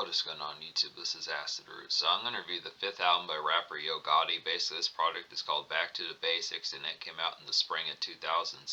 What is going on YouTube? This is Acid Root. So I'm going to review the 5th album by rapper Yo Gotti. Basically this project is called Back to the Basics and it came out in the spring of 2006.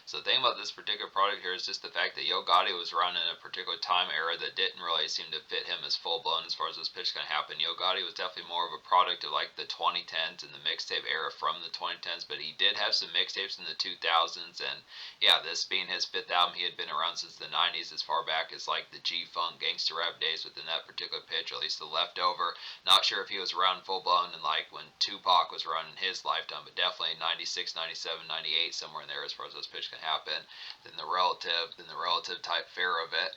So the thing about this particular product here is just the fact that Yo Gotti was around in a particular time era that didn't really seem to fit him as full blown as far as this pitch can happen. Yo Gotti was definitely more of a product of like the 2010s and the mixtape era from the 2010s, but he did have some mixtapes in the 2000s, and yeah, this being his 5th album, he had been around since the 90s, as far back as like the G-Funk gangster rap days within that particular pitch, or at least the leftover. Not sure if he was around full blown and like when Tupac was around in his lifetime, but definitely 96, 97, 98, somewhere in there as far as those pitch can happen. Then the relative type fare of it.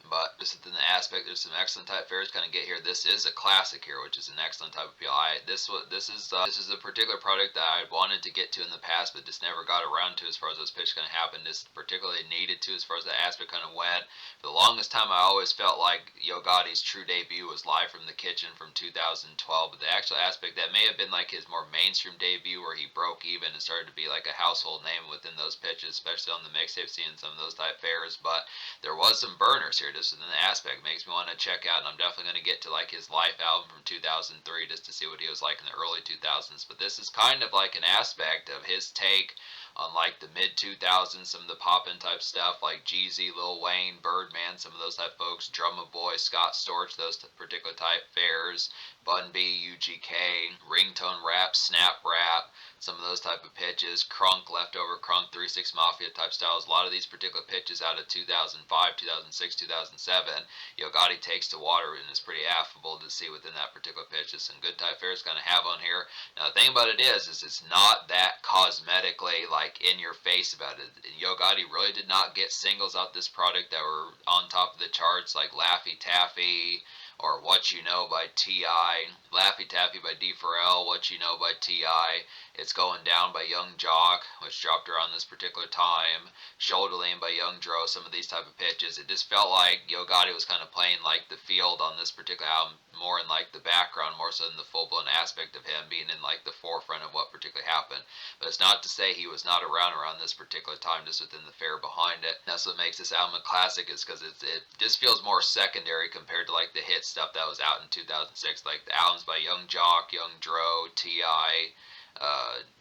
But just within the aspect, there's some excellent type fares kind of get here. This is a classic here, which is an excellent type of appeal. This is a particular product that I wanted to get to in the past, but just never got around to as far as those pitches kind of happened. This particularly needed to as far as that aspect kind of went. For the longest time, I always felt like Yo Gotti's true debut was Live from the Kitchen from 2012, but the actual aspect that may have been like his more mainstream debut, where he broke even and started to be like a household name within those pitches, especially on the mixtape scene and some of those type fares. But there was some burners here just within the aspect. Makes me want to check out, and I'm definitely going to get to like his Life album from 2003 just to see what he was like in the early 2000s. But this is kind of like an aspect of his take on like the mid 2000s, some of the poppin' type stuff like Jeezy, Lil Wayne, Birdman, some of those type folks, Drumma Boy, Scott Storch, those particular type fares, Bun B, UGK, ringtone rap, snap rap, some of those type of pitches, Crunk, Leftover, Crunk, 3-6 Mafia type styles. A lot of these particular pitches out of 2005, 2006, 2007, Yo Gotti takes to water and is pretty affable to see within that particular pitch. Just some good type fares kind of have on here. Now the thing about it is it's not that cosmetically like in your face about it. Yo Gotti really did not get singles out this product that were on top of the charts like Laffy Taffy or What You Know by T.I., Laffy Taffy by D4L, What You Know by T.I., It's Going Down by Young Jock, which dropped around this particular time, Shoulder Lean by Young Dro, some of these type of pitches. It just felt like Yo Gotti was kind of playing like the field on this particular album, more in like the background, more so than the full-blown aspect of him being in like the forefront of what particularly happened. But it's not to say he was not around this particular time, just within the fare behind it. That's what makes this album a classic, is because it just feels more secondary compared to like the hit stuff that was out in 2006, like the albums by Young Jock, Young Dro, T.I.,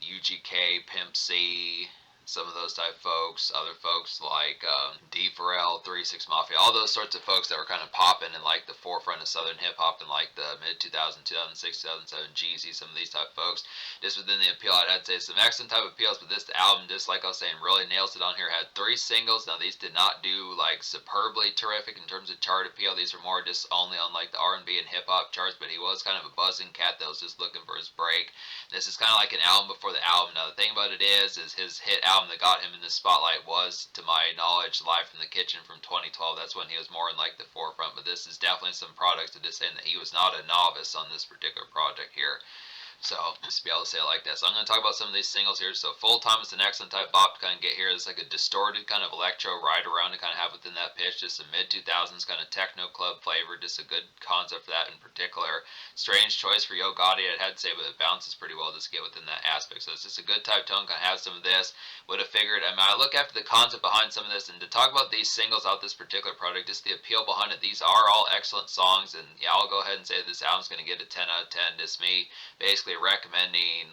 UGK, Pimp C, some of those type folks, other folks like D4L, 3-6 Mafia, all those sorts of folks that were kind of popping in like the forefront of Southern hip hop in like the mid 2000s, 2006, 2007, Jeezy, some of these type folks. Just within the appeal, I'd say some excellent type of appeals, but this album, just like I was saying, really nails it on here. Had 3 singles. Now these did not do like superbly terrific in terms of chart appeal. These were more just only on like the R&B and hip hop charts, but he was kind of a buzzing cat that was just looking for his break. This is kind of like an album before the album. Now the thing about it is his hit album that got him in the spotlight was, to my knowledge, Live from the Kitchen from 2012. That's when he was more in like the forefront, but this is definitely some products to just saying that he was not a novice on this particular project here. So, just to be able to say it like that. So I'm going to talk about some of these singles here. So Full Time is an excellent type bop to kind of get here. It's like a distorted kind of electro ride around to kind of have within that pitch. Just a mid-2000s kind of techno club flavor. Just a good concept for that in particular. Strange choice for Yo Gotti, I'd have to say, but it bounces pretty well just to get within that aspect. So it's just a good type tone, kind of have some of this. Would have figured, I mean, I look after the concept behind some of this, and to talk about these singles out this particular product, just the appeal behind it. These are all excellent songs, and yeah, I'll go ahead and say this album's going to get a 10 out of 10. Just me basically recommending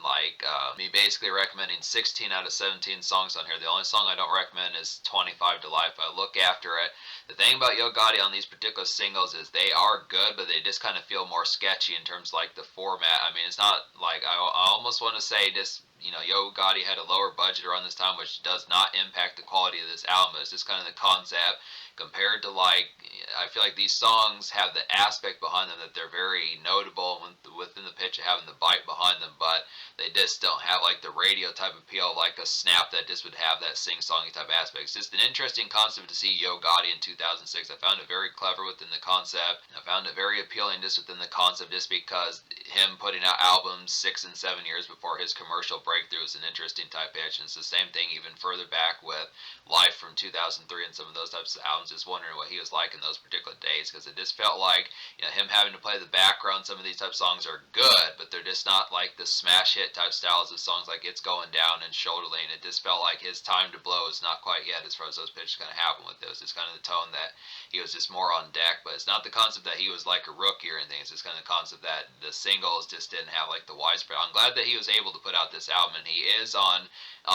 16 out of 17 songs on here. The only song I don't recommend is 25 to Life. I look after it. The thing about Yo Gotti on these particular singles is they are good, but they just kind of feel more sketchy in terms of like the format. I mean, it's not like, I almost want to say just, you know, Yo Gotti had a lower budget around this time, which does not impact the quality of this album. It's just kind of the concept compared to like, I feel like these songs have the aspect behind them that they're very notable within the pitch of having the bite behind them, but they just don't have like the radio type appeal like a Snap that just would have that sing-songy type aspect. It's just an interesting concept to see Yo Gotti in 2006. I found it very clever within the concept. I found it very appealing just within the concept, just because him putting out albums 6 and 7 years before his commercial breakthrough is an interesting type pitch. And it's the same thing even further back with Life from 2003 and some of those types of albums. Just wondering what he was like in those particular days, because it just felt like, him having to play the background. Some of these type of songs are good, but they're just not like the smash hit type styles of songs like It's Going Down and Shoulder Lean. It just felt like his time to blow is not quite yet as far as those pitches kind of happen with those. It's kind of the tone that he was just more on deck, but it's not the concept that he was like a rookie or anything. It's just kind of the concept that the singles just didn't have like the widespread. I'm glad that he was able to put out this album, and he is on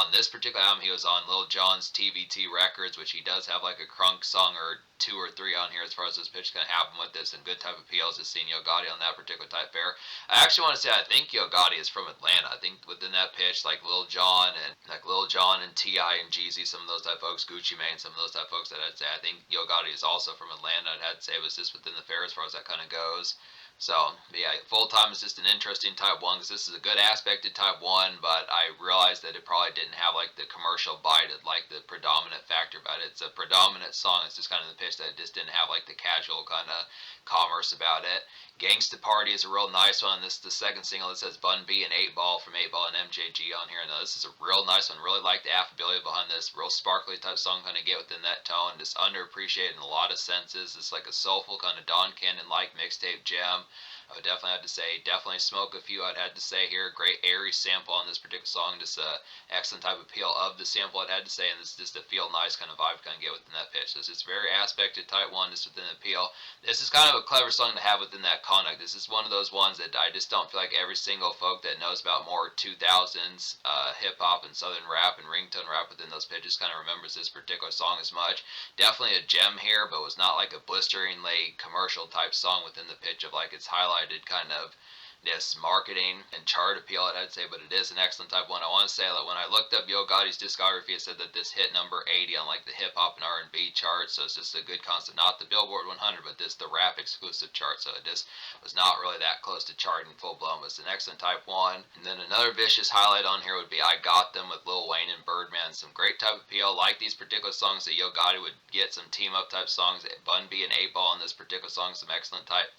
this particular album. He was on Lil Jon's TVT Records, which he does have like a crunk song or 2 or 3 on here as far as this pitch can happen with this, and good type of appeals. Just seeing Yo Gotti on that particular type fare. I actually want to say I think Yo Gotti is from Atlanta. I think within that pitch, like Lil Jon and T.I. and Jeezy, some of those type folks, Gucci Mane, some of those type folks that I'd say. I think Yo Gotti is also from Atlanta. I'd have to say it was just within the fare as far as that kind of goes. So, yeah, Full Time is just an interesting Type 1, because this is a good aspect of Type 1, but I realized that it probably didn't have, like, the commercial bite, like, the predominant factor about it. It's a predominant song. It's just kind of the pitch that it just didn't have, like, the casual kind of commerce about it. Gangsta Party is a real nice one. This is the second single. It says Bun B and 8 Ball from 8 Ball and MJG on here. Now, this is a real nice one. Really like the affability behind this. Real sparkly type song kind of get within that tone. Just underappreciated in a lot of senses. It's like a soulful kind of Don Cannon-like mixtape gem. I would definitely have to say, definitely smoke a few. I'd have to say here, great airy sample on this particular song. Just a excellent type of appeal of the sample, I'd have to say, and this is just a feel nice kind of vibe kind of get within that pitch. So it's just very aspected Type 1, just within the appeal. This is kind of a clever song to have within that context. This is one of those ones that I just don't feel like every single folk that knows about more 2000s hip hop and southern rap and ringtone rap within those pitches kind of remembers this particular song as much. Definitely a gem here, but was not like a blisteringly commercial type song within the pitch of like its highlighted kind of this marketing and chart appeal, I'd say, but it is an excellent Type 1. I want to say that when I looked up Yo Gotti's discography, it said that this hit number 80 on like the hip hop and R&B chart, so it's just a good concept, not the Billboard 100, but this the rap exclusive chart, so it just was not really that close to charting full blown, but it's an excellent Type 1. And then another vicious highlight on here would be I Got Them with Lil Wayne and Birdman. Some great type appeal, like these particular songs that Yo Gotti would get some team up type songs. Bun B and 8 Ball on this particular song, some excellent type.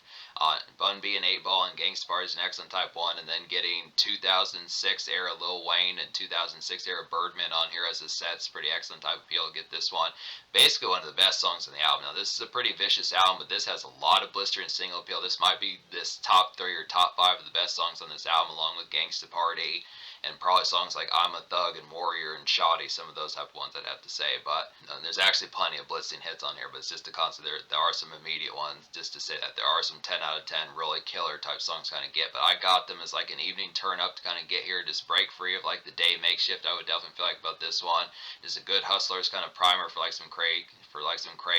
Bun B and 8 Ball and Gangsta Party is an excellent Type 1, and then getting 2006 era Lil Wayne and 2006 era Birdman on here as a set. It's pretty excellent type appeal to get this one. Basically one of the best songs on the album. Now this is a pretty vicious album, but this has a lot of blistering single appeal. This might be this top 3 or top 5 of the best songs on this album, along with Gangsta Party and probably songs like I'm a Thug and Warrior and Shoddy, some of those type of ones I'd have to say. But there's actually plenty of blitzing hits on here, but it's just a concept. There are some immediate ones, just to say that there are some 10 out of 10 really killer type songs kind of get. But I Got Them as like an evening turn up to kind of get here, just break free of like the day makeshift. I would definitely feel like about this one. Just a good hustler's kind of primer for like some Craig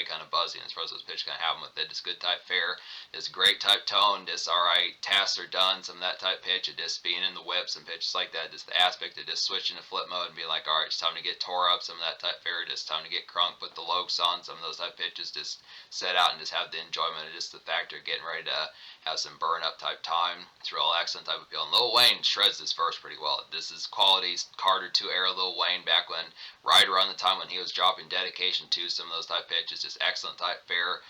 kind of buzzing as far as those pitch kind of have them with it. Just good type fare, just great type tone, just alright, tasks are done, some of that type pitch, of just being in the whips and pitches like that, just the aspect of just switching to flip mode and being like, alright, it's time to get tore up, some of that type fare, just time to get crunk, put the lokes on, some of those type pitches, just set out and just have the enjoyment of just the factor of getting ready to have some burn up type time. It's real excellent type of appeal. And Lil Wayne shreds this verse pretty well. This is quality Carter 2 era Lil Wayne back when, right around the time when he was dropping Dedication to some of those type pitches, just excellent type fare.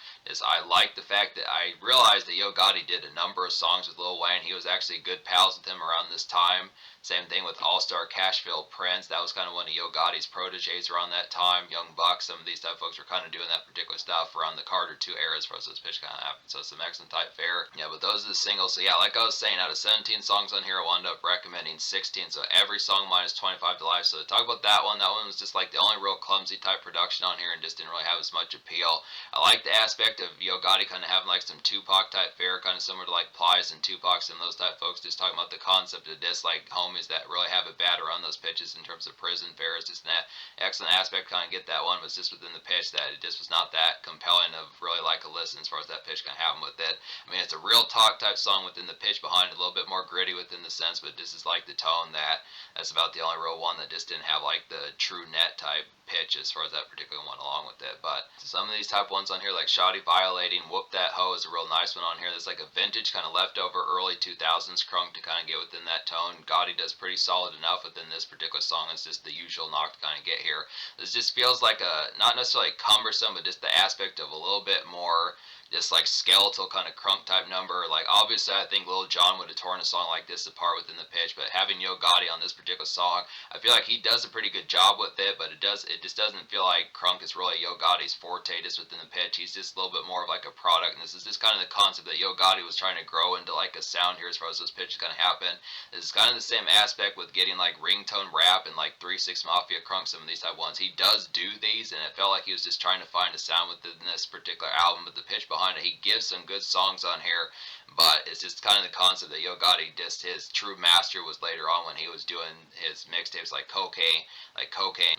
I like the fact that I realized that Yo Gotti did a number of songs with Lil Wayne. He was actually good pals with him around this time. Same thing with All-Star Cashville Prince. That was kind of one of Yo Gotti's proteges around that time. Young Buck, some of these type of folks were kind of doing that particular stuff around the Carter 2 era as far as this pitch kind of happened. So some excellent type fare. Yeah, but those are the singles. So yeah, like I was saying, out of 17 songs on here, I wound up recommending 16. So every song minus 25 to life. So to talk about that one was just like the only real clumsy type production on here and just didn't really have as much appeal. I like the aspect of Yo Gotti kind of having like some Tupac type fare, kind of similar to like Plies and Tupac and those type folks, just talking about the concept of this like homies that really have it bad around those pitches in terms of prison fare. It's just an excellent aspect, kind of get that one, but it's just within the pitch that it just was not that compelling of really like a listen as far as that pitch kind of happened with it. I mean, it's a real talk type song within the pitch behind it, a little bit more gritty within the sense, but this is like the tone that's about the only real one that just didn't have like the true net type pitch as far as that particular one along with it. But some of these type ones on here, like Shoddy Violating, Whoop That Hoe is a real nice one on here. There's like a vintage kind of leftover early 2000s crunk to kind of get within that tone. Gotti does pretty solid enough within this particular song. It's just the usual knock to kind of get here. This just feels like a, not necessarily cumbersome, but just the aspect of a little bit more just like skeletal kind of crunk type number. Like obviously I think Lil Jon would have torn a song like this apart within the pitch, but having Yo Gotti on this particular song, I feel like he does a pretty good job with it, but it just doesn't feel like crunk is really Yo Gotti's forte just within the pitch. He's just a little bit more of like a product, and this is just kind of the concept that Yo Gotti was trying to grow into like a sound here as far as those pitches kind of happen. It's kind of the same aspect with getting like ringtone rap and like 3 6 Mafia crunk, some of these type ones. He does do these, and it felt like he was just trying to find a sound within this particular album, but the pitch behind it, he gives some good songs on here, but it's just kind of the concept that Yo Gotti just his true master was later on when he was doing his mixtapes like Cocaine,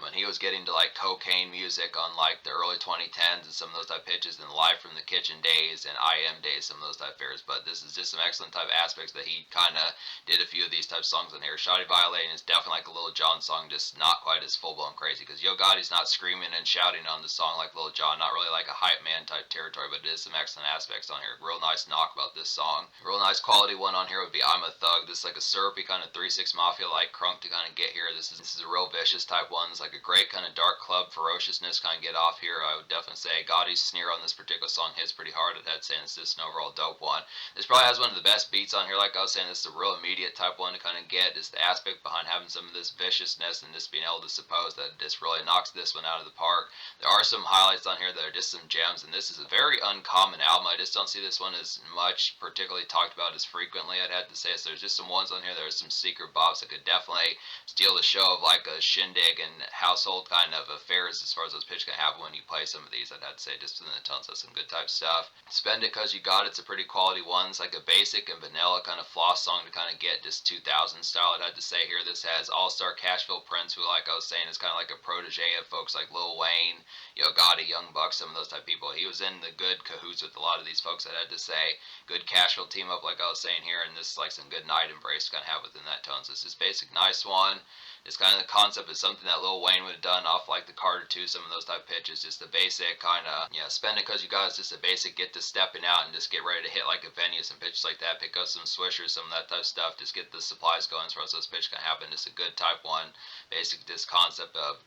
when he was getting to like cocaine music on like the early 2010s and some of those type pitches and Live from the Kitchen days and IM days, some of those type fairs. But this is just some excellent type aspects that he kind of did a few of these type songs on here. Shoddy Violating is definitely like a Lil Jon song, just not quite as full blown crazy, because Yo Gotti's not screaming and shouting on the song like Lil Jon, not really like a hype man type territory, but it is some excellent aspects on here. Real nice knock about this song. Real nice quality one on here would be I'm a Thug. This is like a syrupy kind of 3 6 Mafia like crunk to kind of get here. This is a real vicious type one. It's like a great kind of dark club ferociousness kind of get off here. I would definitely say Gotti's snare on this particular song hits pretty hard. I'd say it's just an overall dope one. This probably has one of the best beats on here. Like I was saying, this is a real immediate type one to kind of get. Is the aspect behind having some of this viciousness and just being able to suppose that just really knocks this one out of the park. There are some highlights on here that are just some gems, and this is a very uncommon album. I just don't see this one as much particularly talked about as frequently, I'd have to say. So there's just some ones on here that are some secret bops that could definitely steal the show of like a shindig and household kind of affairs as far as those pitch can happen when you play some of these. I'd have to say just within the tones, that's some good type stuff. Spend It Cause You Got It's a pretty quality one. It's like a basic and vanilla kind of floss song to kind of get just 2000 style. I'd have to say here this has All-Star Cashville Prince, who like I was saying is kind of like a protege of folks like Lil Wayne, Yo Gotti, Young Buck, some of those type of people. He was in the good cahoots with a lot of these folks, I'd have to say. Good Cashville team up like I was saying here, and this is like some good night embrace to kind of have within that tone. So it's just basic nice one. It's kind of the concept is something that Lil Wayne would have done off like the Carter 2, some of those type pitches. Just the basic kind of, yeah, Spend It Cause You Got It's just a basic get to stepping out and just get ready to hit like a venue, some pitches like that. Pick up some swishers, some of that type of stuff. Just get the supplies going as far as those pitches can happen. Just a good type one. Basic just concept of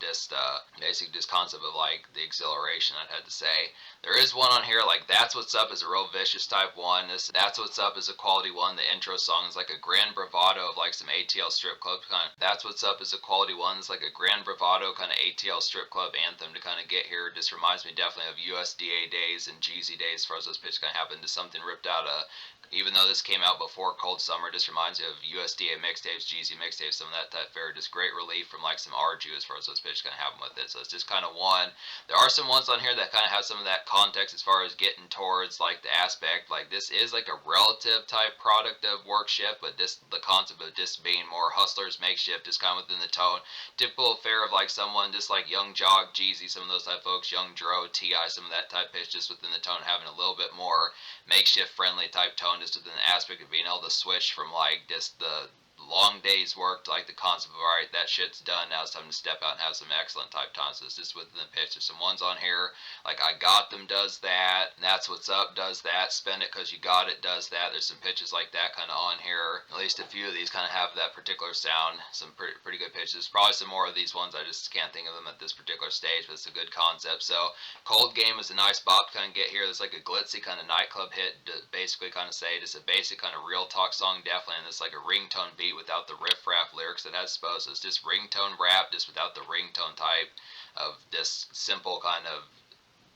like the exhilaration, I'd have to say. There is one on here like That's What's Up is a real vicious type one. This That's What's Up is a quality one. The intro song is like a grand bravado of like some ATL strip club kind of. That's What's Up is a quality one. It's like a grand bravado kind of ATL strip club anthem to kind of get here. It just reminds me definitely of USDA days and Jeezy days as far as those pitches kind of happen, to something ripped out of. Even though this came out before Cold Summer, just reminds me of USDA mixtapes, Jeezy mixtapes, some of that type fare. Just great relief from like some Arju as far as those pitches kind of happen with it. So it's just kind of one. There are some ones on here that kind of have some of that context as far as getting towards like the aspect. Like this is like a relative type product of work shift, but this the concept of just being more hustlers makeshift is kind of within the tone. Typical affair of like someone just like Young Jog, Jeezy, some of those type folks, Young Dro, T.I., some of that type pitch, just within the tone, having a little bit more makeshift friendly type tone, just within the aspect of being able to switch from like just the long days work to like the concept of alright, that shit's done, now it's time to step out and have some excellent type times. So it's just within the pitch. There's some ones on here like I Got Them does that, That's What's Up does that, Spend It Cause You Got It does that. There's some pitches like that kind of on here. At least a few of these kind of have that particular sound. Some pretty good pitches. There's probably some more of these ones, I just can't think of them at this particular stage, but it's a good concept. So Cold Game is a nice bop to kind of get here. There's like a glitzy kind of nightclub hit to basically kind of say just a basic kind of real talk song definitely, and it's like a ringtone beat without the riff-raff lyrics that has supposed. So it's just ringtone rap, just without the ringtone type of this simple kind of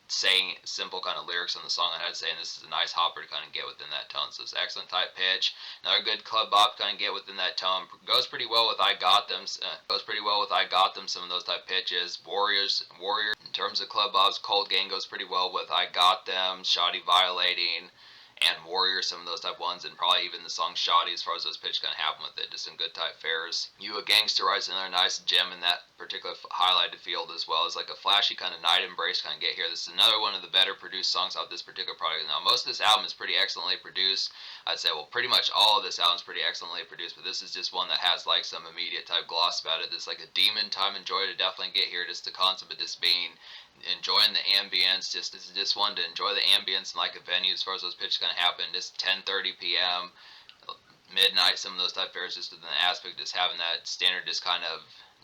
saying simple kind of lyrics on the song. I'd say, and this is a nice hopper to kind of get within that tone. So it's excellent type pitch. Another good club bop to kind of get within that tone. Goes pretty well with I Got Them. Some of those type pitches. Warrior. In terms of club bops, Cold Game goes pretty well with I Got Them, Shoddy Violating, and Warrior, some of those type ones, and probably even the song Shoddy as far as those pitches kind of happen with it. Just some good type fares. You a Gangster writes another nice gem in that particular highlighted field, as well as like a flashy kind of night embrace kind of get here. This is another one of the better produced songs off this particular product. Now most of this album is pretty excellently produced. I'd say, well, pretty much all of this album is pretty excellently produced, but this is just one that has like some immediate type gloss about it. It's like a demon time enjoy to definitely get here. Just the concept of just being enjoying the ambience, just one to enjoy the ambience in like a venue as far as those pitches kind of happen. Just 10:30 p.m., midnight, some of those type fares, just with an aspect, just having that standard, just kind of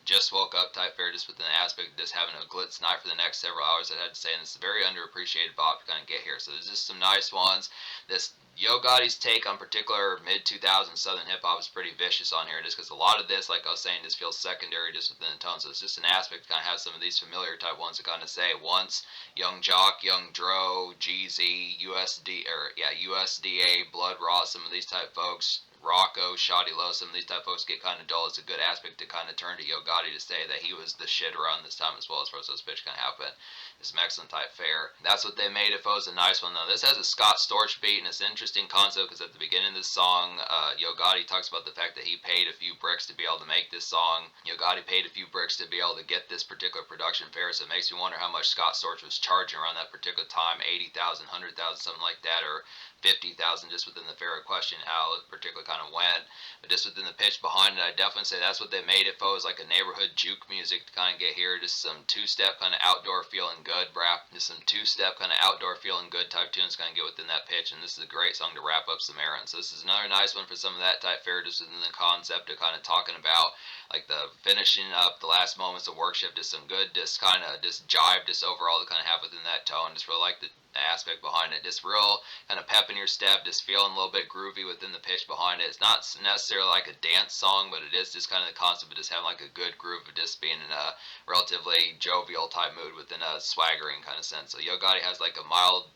just woke up type fare, just with an aspect of just having a glitz night for the next several hours, I had to say, and it's a very underappreciated bop to kind of get here. So there's just some nice ones. This Yo Gotti's take on particular mid-2000s Southern hip-hop is pretty vicious on here, just because a lot of this, like I was saying, just feels secondary just within the tone. So it's just an aspect to kind of have some of these familiar type ones to kind of say once Young Jock, Young Dro, Jeezy, USDA, Blood Raw, some of these type folks, Rocco, Shoddy Low, some of these type folks get kind of dull. It's a good aspect to kind of turn to Yo Gotti to say that he was the shit around this time as well, as far as those pitch kind of happen. It's some excellent type fare. That's what they made it. It was a nice one though. This has a Scott Storch beat, and it's an interesting concept because at the beginning of this song, Yo Gotti talks about the fact that he paid a few bricks to be able to make this song. Yo Gotti paid a few bricks to be able to get this particular production fare, so it makes me wonder how much Scott Storch was charging around that particular time, 80,000, 100,000, something like that, or 50,000 just within the fair question, how it particularly kind of went. But just within the pitch behind it, I definitely say that's what they made it for. It was like a neighborhood juke music to kind of get here. Just some two-step kind of outdoor feeling good rap. Just some two-step kind of outdoor feeling good type tunes kind of get within that pitch. And this is a great song to wrap up some errands. So this is another nice one for some of that type fare, just within the concept of kind of talking about like the finishing up the last moments of work shift. Just some good, just kind of just jive, just overall to kind of have within that tone. Just really like the aspect behind it. Just real kind of pep in your step, just feeling a little bit groovy within the pitch behind it. It's not necessarily like a dance song, but it is just kind of the concept of just having like a good groove of just being in a relatively jovial type mood within a swaggering kind of sense. So Yo Gotti has like a mild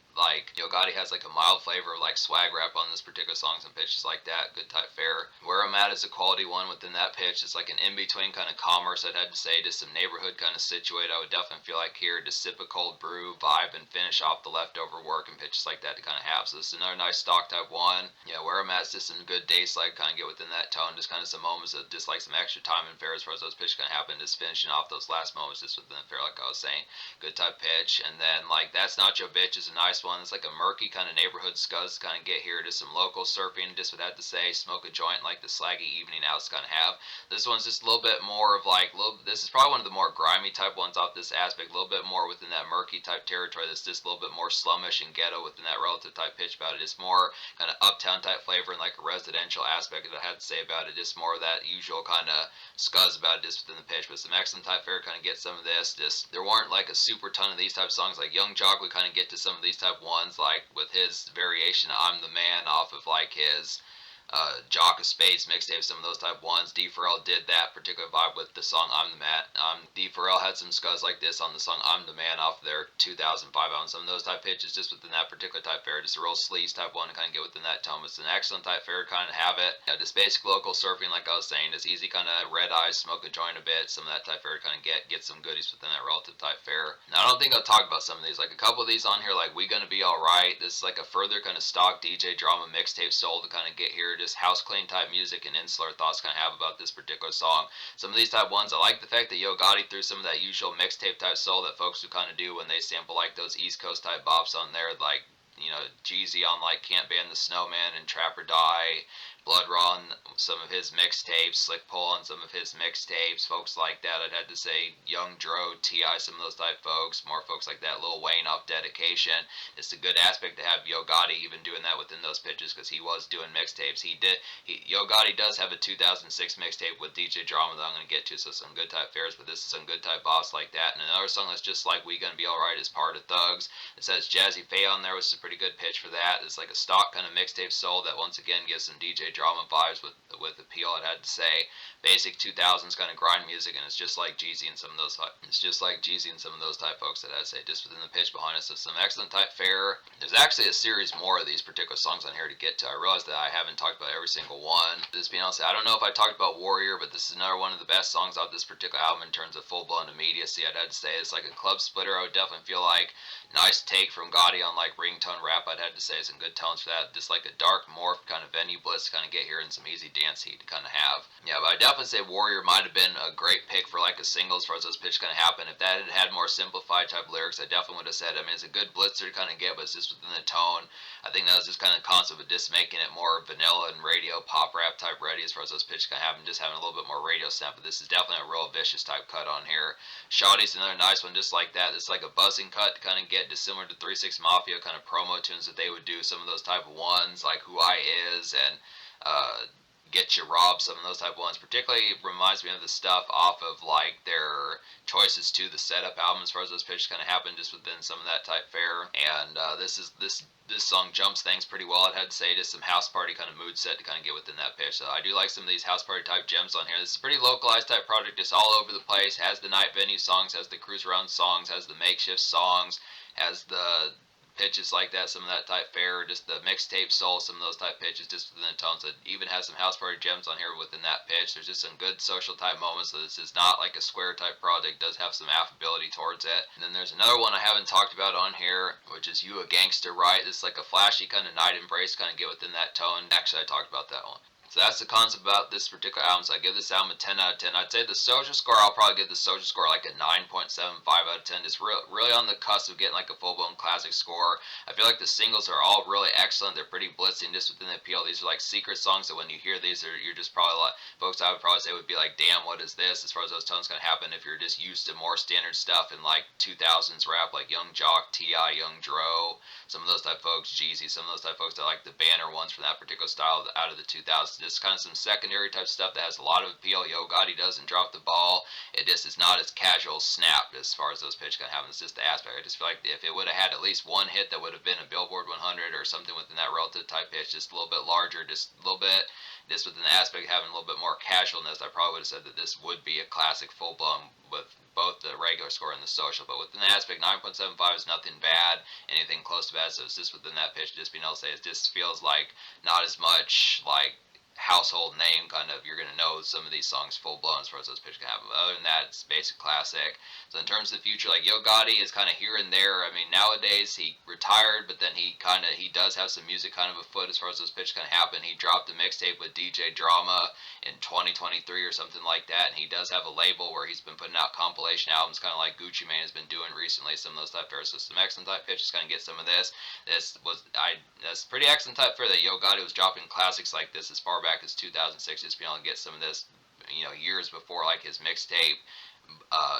flavor of like swag rap on this particular songs and pitches like that. Good type fare. Where I'm at is a quality one within that pitch. It's like an in-between kind of commerce, I'd have to say. Just some neighborhood kind of situate. I would definitely feel like here, just sip a cold brew, vibe, and finish off the leftover work and pitches like that to kind of have. So this is another nice stock type one. Yeah, where I'm at is just some good day slide kind of get within that tone. Just kind of some moments of just like some extra time and fare as far as those pitches kind of happen. Just finishing off those last moments just within the fare, like I was saying. Good type pitch. And then like That's Not Your Bitch is a nice one. It's like a murky kind of neighborhood scuzz kind of get here. Just some local surfing, just would have to say, smoke a joint like the slaggy evening outs kind of have. This one's just a little bit more of like, this is probably one of the more grimy type ones off this aspect, a little bit more within that murky type territory. That's just a little bit more slummish and ghetto within that relative type pitch about it. It's more kind of uptown type flavor and like a residential aspect that I had to say about it. Just more of that usual kind of scuzz about it just within the pitch. But some excellent type fare kind of get some of this. Just there weren't like a super ton of these type songs. Like Young Jock would kind of get to some of these type ones, like with his variation I'm the Man off of like his Jock of Spades mixtape, some of those type ones. D. Pharrell did that particular vibe with the song I'm the Man. D. Pharrell had some scuzz like this on the song I'm the Man off their 2005 album. Some of those type pitches just within that particular type fare, just a real sleaze type one to kind of get within that tone. It's an excellent type fare to kind of have it. Yeah, just basic local surfing, like I was saying, just easy kind of red eyes, smoke a joint a bit. Some of that type fare to kind of get some goodies within that relative type fare. Now I don't think I'll talk about some of these. Like a couple of these on here, like We Gonna Be Alright. This is like a further kind of stock DJ drama mixtape soul to kind of get here. Just house clean type music and insular thoughts kind of have about this particular song. Some of these type ones, I like the fact that Yo Gotti threw some of that usual mixtape type soul that folks would kind of do when they sample like those East Coast type bops on there, like Jeezy on like Can't Ban the Snowman and Trap or Die, Blood Raw on some of his mixtapes, Slick Pull on some of his mixtapes, folks like that. I'd have to say Young Dro, T.I., some of those type folks, more folks like that, Lil Wayne off Dedication. It's a good aspect to have Yo Gotti even doing that within those pitches because he was doing mixtapes. Yo Gotti does have a 2006 mixtape with DJ Drama that I'm going to get to, so some good type fares, but this is some good type boss like that. And another song that's just like We Gonna Be Alright is Part of Thugs. It says Jazzy Faye on there, which is a pretty good pitch for that. It's like a stock kind of mixtape soul that once again gives some DJ Drama vibes with appeal, I'd have to say. Basic 2000s kind of grind music, and it's just like Jeezy and some of those type folks that I'd say just within the pitch behind us. So some excellent type fare. There's actually a series more of these particular songs on here to get to. I realize that I haven't talked about every single one. Just being honest, I don't know if I talked about Warrior, but this is another one of the best songs off this particular album in terms of full-blown immediacy. I'd have to say it's like a club splitter. I would definitely feel like nice take from Gotti on like ringtone rap. I'd have to say some good tones for that. Just like a dark morph kind of venue blitz to kind of get here and some easy dance heat to kind of have. Yeah, but I definitely say Warrior might have been a great pick for like a single as far as those pitch kind of happen. If that had more simplified type lyrics, I definitely would have said. I mean, it's a good blitzer to kind of get, but it's just within the tone. I think that was just kind of the concept of just making it more vanilla and radio pop rap type ready as far as those pitch kind of happen, just having a little bit more radio sound. But this is definitely a real vicious type cut on here. Shawty's another nice one just like that. It's like a buzzing cut to kind of get just similar to 3-6 Mafia kind of promo tunes that they would do. Some of those type of ones like Who I Is and Get You Robbed, some of those type of ones. Particularly reminds me of the stuff off of like their Choices to the Setup album, as far as those pitches kind of happen just within some of that type fare. And this song jumps things pretty well. I'd have to say just some house party kind of mood set to kind of get within that pitch. So I do like some of these house party type gems on here. This is a pretty localized type project, just all over the place. Has the night venue songs, has the cruise around songs, has the makeshift songs, has the pitches like that, some of that type fare, just the mixtape soul, some of those type pitches just within the tones. It even has some house party gems on here within that pitch. There's just some good social type moments, so this is not like a square type project. It does have some affability towards it. And then there's another one I haven't talked about on here, which is You a Gangster, Right? It's like a flashy kind of night embrace, kind of get within that tone. Actually, I talked about that one. So that's the concept about this particular album. So I give this album a 10 out of 10. I'd say the social score, I'll probably give the social score like a 9.75 out of 10. It's really on the cusp of getting like a full-blown classic score. I feel like the singles are all really excellent. They're pretty blitzing just within the appeal. These are like secret songs that when you hear these, you're just probably like, folks I would probably say would be like, damn, what is this? As far as those tones going to happen if you're just used to more standard stuff in like 2000s rap, like Young Jock, T.I., Young Dro, some of those type folks, Jeezy, some of those type folks that like the banner ones from that particular style out of the 2000s. Just kind of some secondary type stuff that has a lot of appeal. Yo Gotti doesn't drop the ball. It just is not as casual snap as far as those pitch kind of happen. It's just the aspect. I just feel like if it would have had at least one hit that would have been a Billboard 100 or something within that relative type pitch, just a little bit larger, just a little bit, just within the aspect of having a little bit more casualness, I probably would have said that this would be a classic full blown with both the regular score and the social. But within the aspect, 9.75 is nothing bad, anything close to bad. So it's just within that pitch, just being able to say it just feels like not as much like household name kind of, you're going to know some of these songs full blown as far as those pitches can happen. But other than that, it's basic classic. So in terms of the future, like Yo Gotti is kind of here and there. I mean, nowadays he retired, but then he does have some music kind of afoot as far as those pitches kind of happen. He dropped a mixtape with DJ Drama in 2023 or something like that, and he does have a label where he's been putting out compilation albums, kind of like Gucci Mane has been doing recently. Some of those type of, so some excellent type pitches kind of get some of this. That's pretty excellent type for that Yo Gotti was dropping classics like this as far back as 2006, just being able to get some of this, years before like his mixtape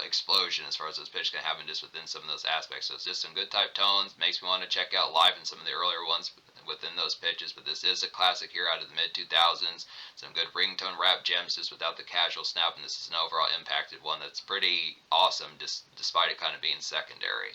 explosion as far as those pitches can happen just within some of those aspects. So it's just some good type tones. Makes me want to check out live in some of the earlier ones within those pitches. But this is a classic here out of the mid 2000s. Some good ringtone rap gems just without the casual snap, and this is an overall impacted one that's pretty awesome, just despite it kind of being secondary.